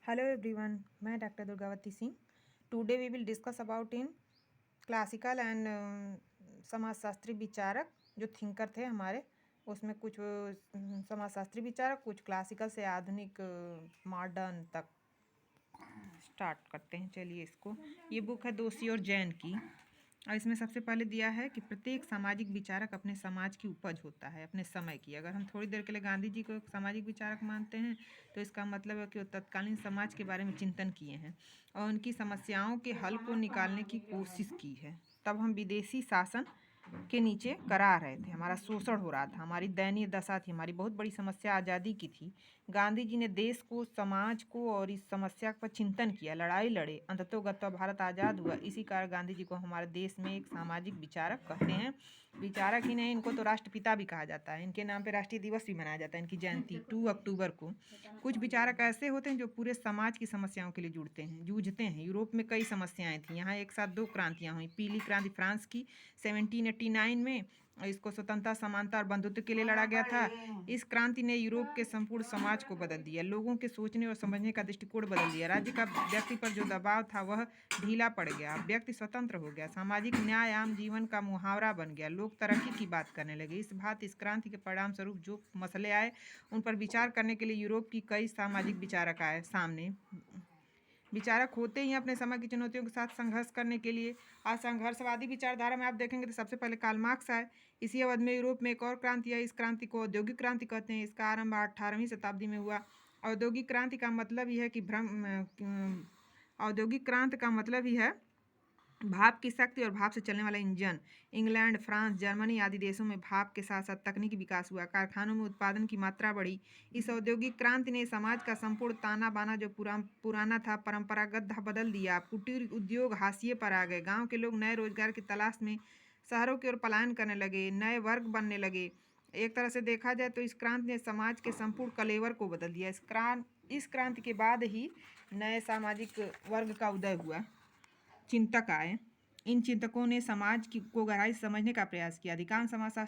Hello everyone, मैं doctor Durgavati Singh. Today we will discuss about in classical and समाजशास्त्री विचारक जो थिंकर थे हमारे, उसमें कुछ समाजशास्त्री विचारक, कुछ क्लासिकल से आधुनिक मॉडर्न तक स्टार्ट करते हैं। चलिए, इसको ये बुक है दोषी और जैन की, और इसमें सबसे पहले दिया है कि प्रत्येक सामाजिक विचारक अपने समाज की उपज होता है, अपने समय की। अगर हम थोड़ी देर के लिए गांधी जी को एक सामाजिक विचारक मानते हैं तो इसका मतलब है कि वो तत्कालीन समाज के बारे में चिंतन किए हैं और उनकी समस्याओं के हल को निकालने की कोशिश की है। तब हम विदेशी शासन के नीचे करा रहे थे, हमारा शोषण हो रहा था, हमारी दयनीय दशा थी, हमारी बहुत बड़ी समस्या आज़ादी की थी। गांधी जी ने देश को, समाज को और इस समस्या पर चिंतन किया, लड़ाई लड़े, अंततोगत्वा भारत आज़ाद हुआ। इसी कारण गांधी जी को हमारे देश में एक सामाजिक विचारक कहते हैं। विचारक ही नहीं, इनको तो राष्ट्रपिता भी कहा जाता है। इनके नाम पे राष्ट्रीय दिवस भी मनाया जाता है, इनकी जयंती 2 अक्टूबर को। कुछ विचारक ऐसे होते हैं जो पूरे समाज की समस्याओं के लिए जूझते हैं। यूरोप में कई समस्याएं थी, यहाँ एक साथ 2 क्रांतियाँ हुई। पीली क्रांति फ्रांस की 1789 में, इसको स्वतंत्रता, समानता और बंधुत्व के लिए लड़ा गया था। इस क्रांति ने यूरोप के संपूर्ण समाज को बदल दिया, लोगों के सोचने और समझने का दृष्टिकोण बदल दिया। राज्य का व्यक्ति पर जो दबाव था वह ढीला पड़ गया, व्यक्ति स्वतंत्र हो गया, सामाजिक न्याय आम जीवन का मुहावरा बन गया, लोग तरक्की की बात करने लगे। इस बात इस क्रांति के परिणाम स्वरूप जो मसले आए उन पर विचार करने के लिए यूरोप की कई सामाजिक विचारक आए सामने। विचारक होते ही अपने समय की चुनौतियों के साथ संघर्ष करने के लिए। आज संघर्षवादी विचारधारा में आप देखेंगे तो सबसे पहले कार्ल मार्क्स आए। इसी अवधि में यूरोप में एक और क्रांति आई, इस क्रांति को औद्योगिक क्रांति कहते हैं। इसका आरंभ 18वीं शताब्दी में हुआ। औद्योगिक क्रांति का मतलब यह है कि औद्योगिक क्रांति का मतलब ही है भाप की शक्ति और भाप से चलने वाला इंजन। इंग्लैंड, फ्रांस, जर्मनी आदि देशों में भाप के साथ साथ तकनीकी विकास हुआ, कारखानों में उत्पादन की मात्रा बढ़ी। इस औद्योगिक क्रांति ने समाज का संपूर्ण ताना बाना जो पुराना था, परंपरागत था, बदल दिया। कुटीर उद्योग हाशिए पर आ गए, गाँव के लोग नए रोजगार की तलाश में शहरों की ओर पलायन करने लगे, नए वर्ग बनने लगे। एक तरह से देखा जाए तो इस क्रांति ने समाज के संपूर्ण कलेवर को बदल दिया। इस क्रांति के बाद ही नए सामाजिक वर्ग का उदय हुआ, चिंतक आए। इन चिंतकों ने समाज को गहराई से समझने का प्रयास किया। अधिकांश समाजशास्त्री